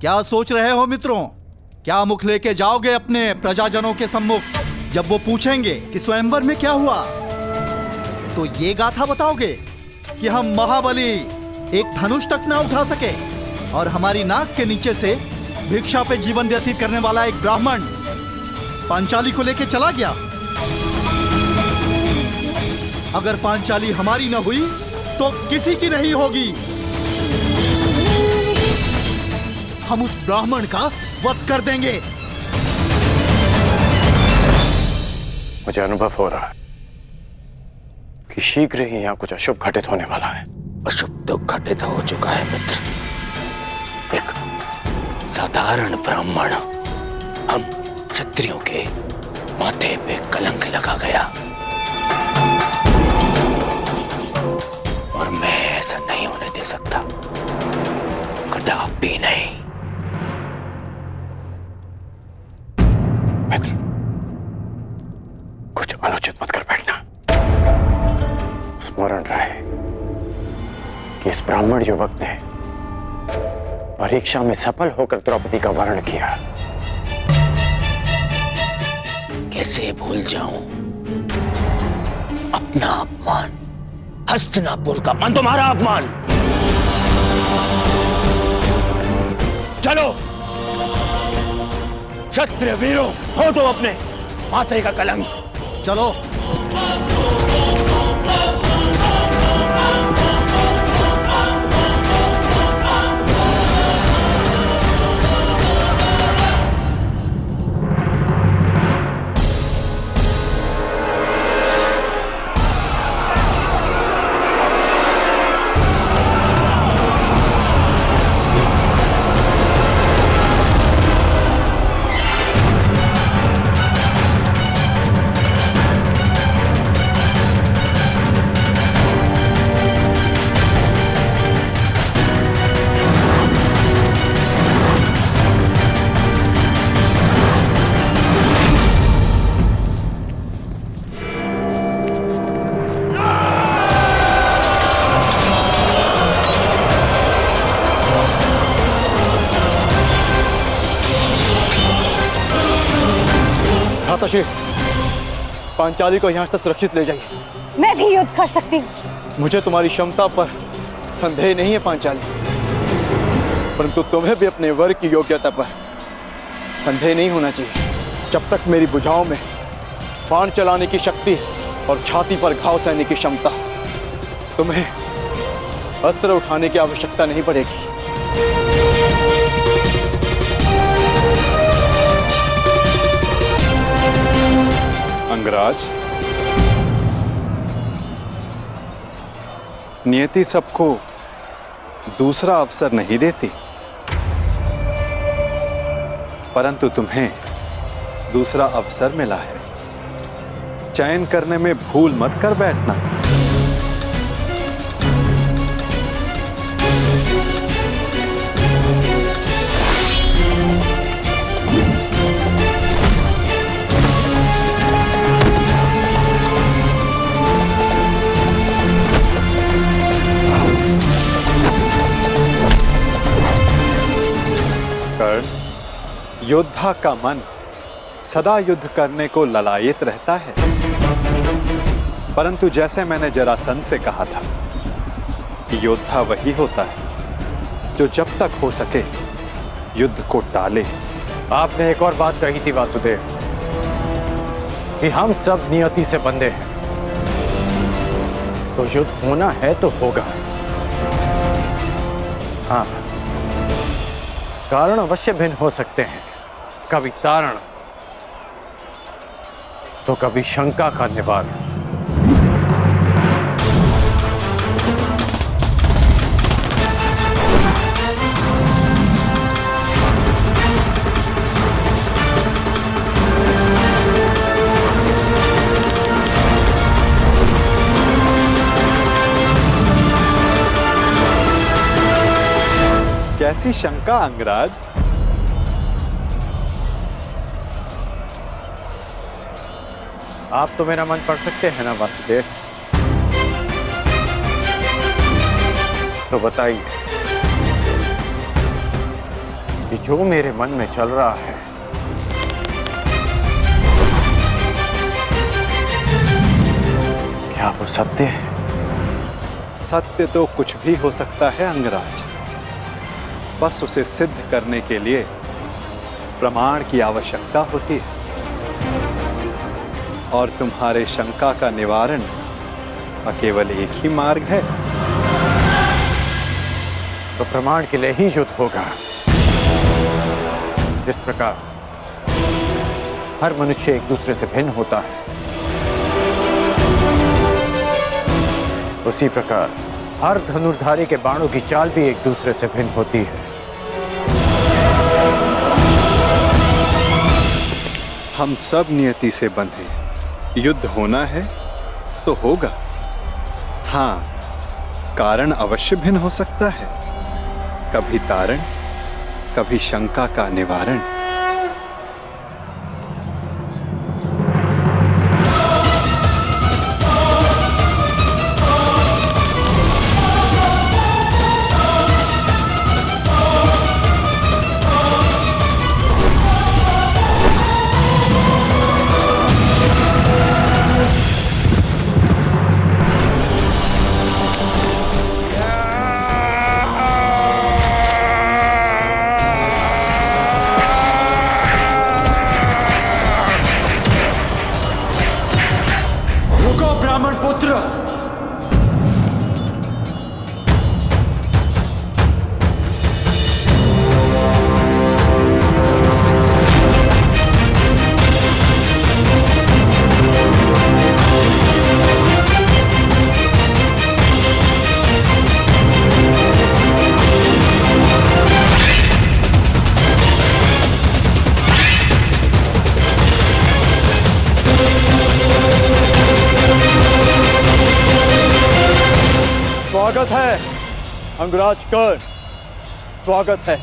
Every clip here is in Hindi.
क्या सोच रहे हो मित्रों? क्या मुख लेके जाओगे अपने प्रजाजनों के सम्मुख? जब वो पूछेंगे कि स्वयंवर में क्या हुआ, तो ये गाथा बताओगे कि हम महाबली एक धनुष तक ना उठा सके और हमारी नाक के नीचे से भिक्षा पे जीवन व्यतीत करने वाला एक ब्राह्मण पांचाली को लेके चला गया। अगर पांचाली हमारी न हुई तो किसी की नहीं होगी। हम उस ब्राह्मण का वध कर देंगे। मुझे अनुभव हो रहा है कि शीघ्र ही यहाँ कुछ अशुभ घटित होने वाला है। अशुभ तो घटित हो चुका है मित्र। एक साधारण ब्राह्मण हम क्षत्रियों के माथे पे कलंक लगा गया और मैं ऐसा नहीं होने दे सकता, कदापि नहीं। मित्र, कुछ अनुचित मत कर बैठना। स्मरण रहे कि इस ब्राह्मण युवक ने परीक्षा में सफल होकर द्रौपदी का वर्ण किया। कैसे भूल जाऊं अपना अपमान, हस्तिनापुर का अपमान, तुम्हारा अपमान। चलो क्षत्रिय वीरों, हो दो अपने माथे का कलंक। चलो। पांचाली को यहाँ से सुरक्षित ले जाइए। मैं भी युद्ध कर सकती हूँ। मुझे तुम्हारी क्षमता पर संदेह नहीं है पांचाली, परंतु तुम्हें भी अपने वर की योग्यता पर संदेह नहीं होना चाहिए। जब तक मेरी भुजाओं में बाण चलाने की शक्ति और छाती पर घाव सहने की क्षमता, तुम्हें अस्त्र उठाने की आवश्यकता नहीं पड़ेगी। अंगराज, नियति सबको दूसरा अवसर नहीं देती, परंतु तुम्हें दूसरा अवसर मिला है। चयन करने में भूल मत कर बैठना। योद्धा का मन सदा युद्ध करने को ललायित रहता है, परंतु जैसे मैंने जरासंध से कहा था कि योद्धा वही होता है जो जब तक हो सके युद्ध को टाले। आपने एक और बात कही थी वासुदेव कि हम सब नियति से बंधे हैं, तो युद्ध होना है तो होगा। हाँ, कारण अवश्य भिन्न हो सकते हैं, कभी तारण तो कभी शंका का निवारण। कैसी शंका अंगराज? आप तो मेरा मन पढ़ सकते हैं ना वासुदेव, तो बताइए कि जो मेरे मन में चल रहा है क्या वो सत्य है? सत्य तो कुछ भी हो सकता है अंगराज, बस उसे सिद्ध करने के लिए प्रमाण की आवश्यकता होती है। और तुम्हारे शंका का निवारण का केवल एक ही मार्ग है। तो प्रमाण के लिए ही युद्ध होगा। जिस प्रकार हर मनुष्य एक दूसरे से भिन्न होता है, उसी प्रकार हर धनुर्धारी के बाणों की चाल भी एक दूसरे से भिन्न होती है। हम सब नियति से बंधे, युद्ध होना है तो होगा। हाँ, कारण अवश्य भिन्न हो सकता है, कभी तारण, कभी शंका का निवारण। स्वागत है अंगराज कर्ण, स्वागत है।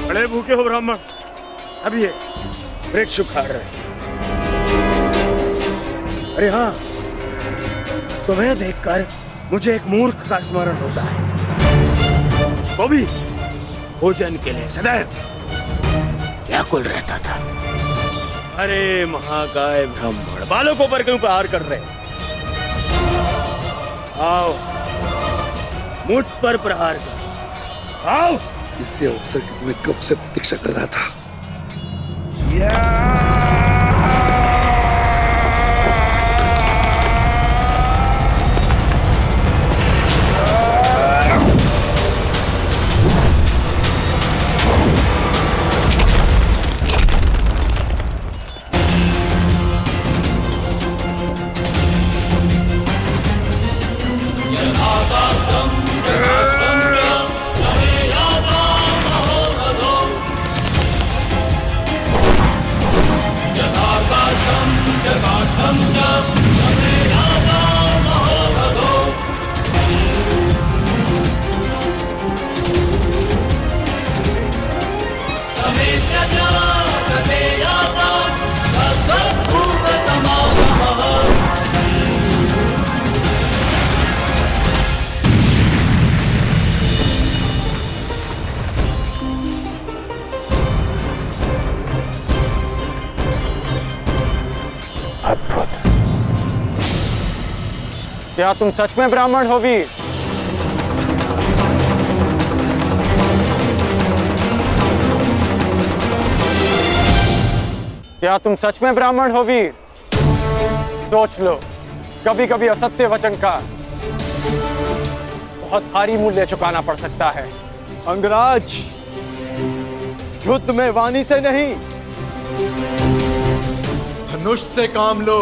बड़े भूखे हो ब्राह्मण, अब ये वृक्ष उखाड़ रहे। अरे हाँ, तुम्हें देखकर मुझे एक मूर्ख का स्मरण होता है। वो भी भोजन के लिए सदैव व्याकुल रहता था। अरे महाकाय ब्राह्मण, बालों को पर क्यों प्रहार कर रहे? आओ, मुझ पर प्रहार कर, आओ। इससे अवसर की मैं कब से प्रतीक्षा कर रहा था। अद्भुत। क्या तुम सच में ब्राह्मण हो वीर? क्या तुम सच में ब्राह्मण हो वीर? सोच लो, कभी कभी असत्य वचन का बहुत भारी मूल्य चुकाना पड़ सकता है। अंगराज, युद्ध में वाणी से नहीं, धनुष से काम लो,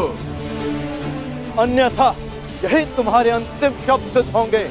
अन्यथा यही तुम्हारे अंतिम शब्द सिद्ध होंगे।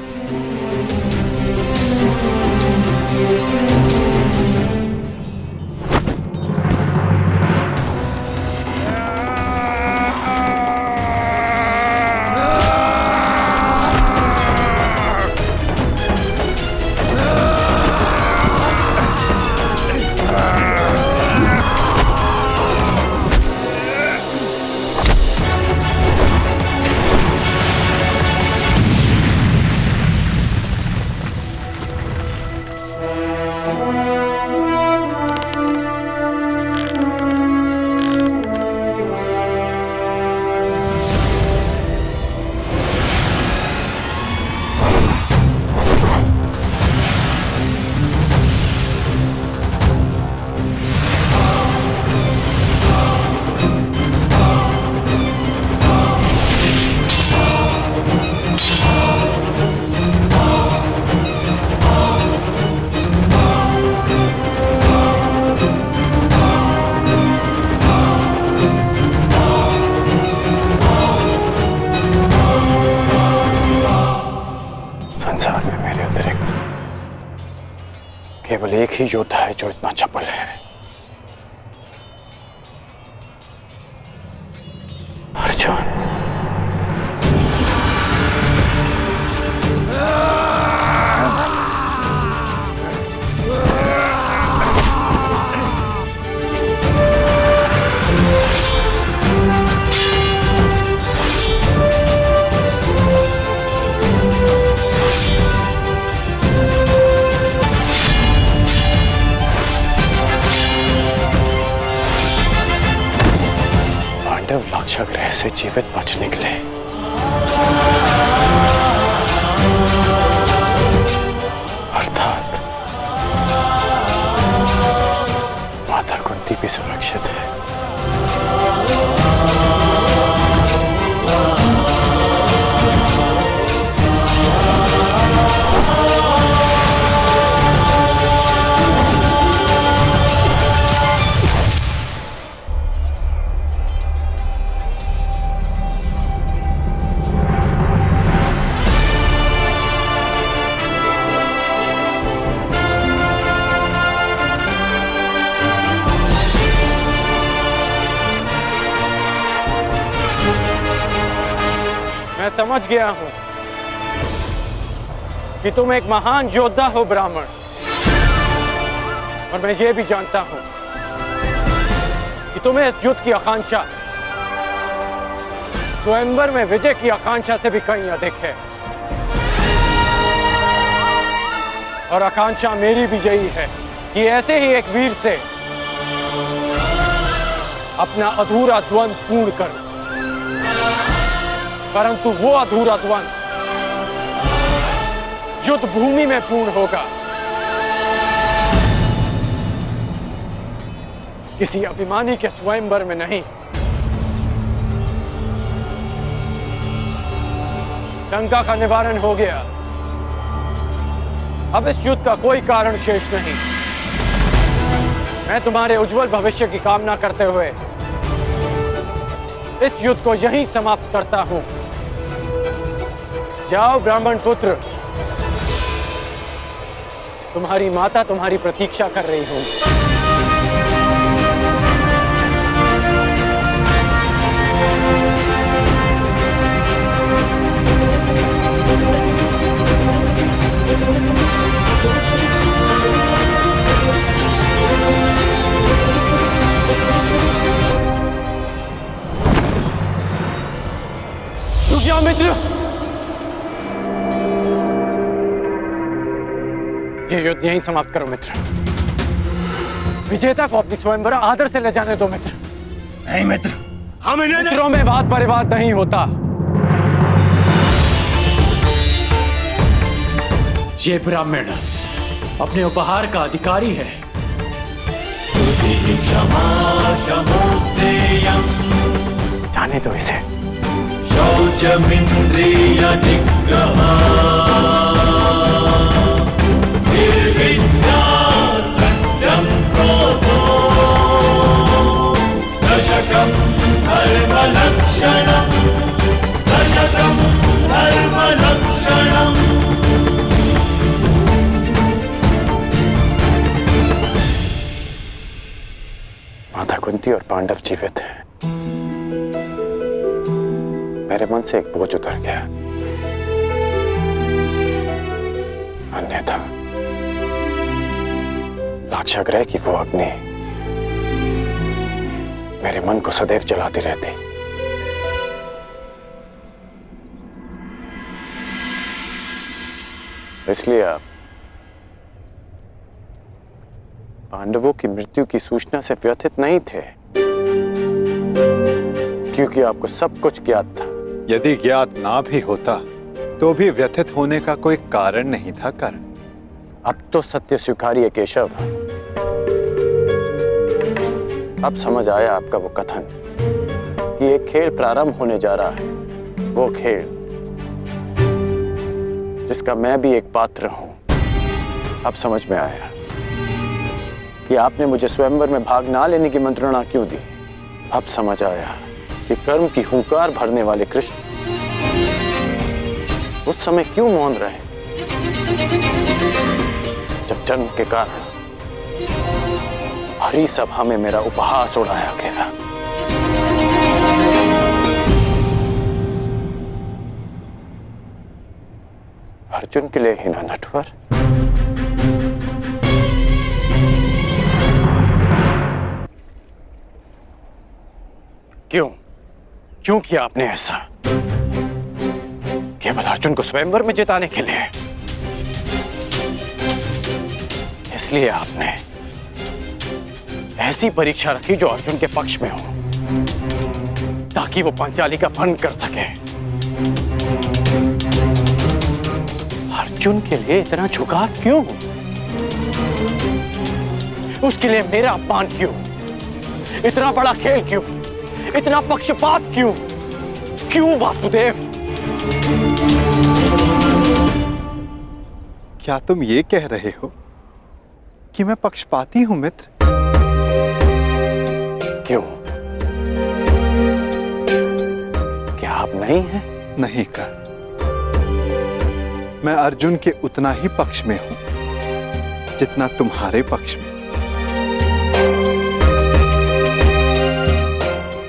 संसार में मेरे अतिरिक्त केवल एक ही योद्धा है जो इतना चपल है, अर्जुन। पांडव लाक्षागृह से जीवित बच निकले। अर्थात माता कुंती भी सुरक्षित है। मैं समझ गया हूं कि तुम एक महान योद्धा हो ब्राह्मण, और मैं ये भी जानता हूं कि तुम्हें इस युद्ध की आकांक्षा स्वयंवर में विजय की आकांक्षा से भी कहीं अधिक है। और आकांक्षा मेरी भी यही है कि ऐसे ही एक वीर से अपना अधूरा द्वंद्व पूर्ण करूं, परंतु वो अधूरा द्वंद्व युद्ध भूमि में पूर्ण होगा, किसी अभिमानी के स्वयंवर में नहीं। शंका का निवारण हो गया। अब इस युद्ध का कोई कारण शेष नहीं। मैं तुम्हारे उज्जवल भविष्य की कामना करते हुए इस युद्ध को यहीं समाप्त करता हूं। जाओ ब्राह्मण पुत्र, तुम्हारी माता तुम्हारी प्रतीक्षा कर रही होगी। रुक जाओ मित्र, ये युद्ध यहीं समाप्त करो मित्र। विजेता को अपनी स्वयंवर आदर से ले जाने दो मित्र। नहीं मित्र, हम इन्हें मित्रों में वाद परिवाद नहीं होता। ये ब्राह्मण अपने उपहार का अधिकारी है। जाने दो इसे। शौचमिंद्रिय निग्रह निर्विद्या सत्यं क्रोधो दशकं धर्मलक्षणं दशकं कुंती और पांडव जीवित हैं, मेरे मन से एक बोझ उतर गया। अन्यथा लाक्षागृह की वो अग्नि मेरे मन को सदैव जलाती रहती। इसलिए आप पांडवों की मृत्यु की सूचना से व्यथित नहीं थे, क्योंकि आपको सब कुछ ज्ञात था। यदि ज्ञात ना भी होता तो भी व्यथित होने का कोई कारण नहीं था। कर्ण, अब तो सत्य स्वीकारिए केशव। अब समझ आया आपका वो कथन कि एक खेल प्रारंभ होने जा रहा है, वो खेल जिसका मैं भी एक पात्र हूं। अब समझ में आया कि आपने मुझे स्वयंवर में भाग ना लेने की मंत्रणा क्यों दी। अब समझ आया कि कर्म की हुंकार भरने वाले कृष्ण उस समय क्यों मौन रहे, जब जन्म के कारण हरी सभा में मेरा उपहास उड़ाया गया। अर्जुन के लिए ही ना नटवर। क्यों किया आपने ऐसा? केवल अर्जुन को स्वयंवर में जिताने के लिए? इसलिए आपने ऐसी परीक्षा रखी जो अर्जुन के पक्ष में हो, ताकि वो पांचाली का भंग कर सके। अर्जुन के लिए इतना झुकाव क्यों? उसके लिए मेरा अपमान क्यों? इतना बड़ा खेल क्यों? इतना पक्षपात क्यों? क्यों वासुदेव? क्या तुम ये कह रहे हो कि मैं पक्षपाती हूं मित्र? क्यों? क्या आप नहीं हैं? नहीं कर, मैं अर्जुन के उतना ही पक्ष में हूं जितना तुम्हारे पक्ष में।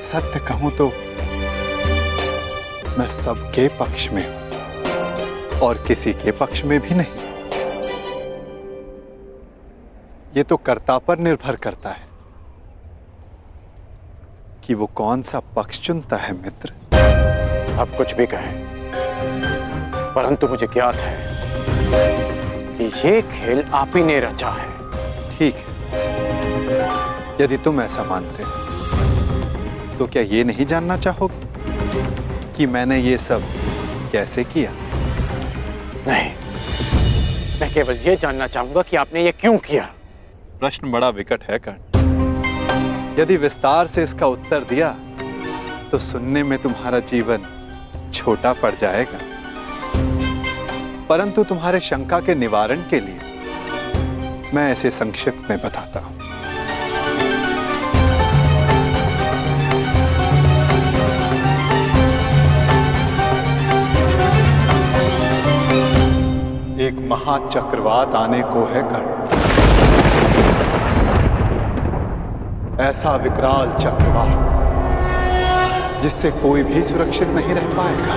सत्य कहूं तो मैं सबके पक्ष में हूं और किसी के पक्ष में भी नहीं। ये तो कर्ता पर निर्भर करता है कि वो कौन सा पक्ष चुनता है मित्र। आप कुछ भी कहें, परंतु मुझे ज्ञात है कि ये खेल आप ही ने रचा है। ठीक है, यदि तुम ऐसा मानते हो तो क्या ये नहीं जानना चाहोगे कि मैंने ये सब कैसे किया? नहीं, मैं केवल ये जानना चाहूंगा कि आपने ये क्यों किया। प्रश्न बड़ा विकट है कर्ण। यदि विस्तार से इसका उत्तर दिया तो सुनने में तुम्हारा जीवन छोटा पड़ जाएगा, परंतु तुम्हारे शंका के निवारण के लिए मैं इसे संक्षिप्त में बताता हूं। एक महाचक्रवात आने को है कर्ण, ऐसा विकराल चक्रवात जिससे कोई भी सुरक्षित नहीं रह पाएगा।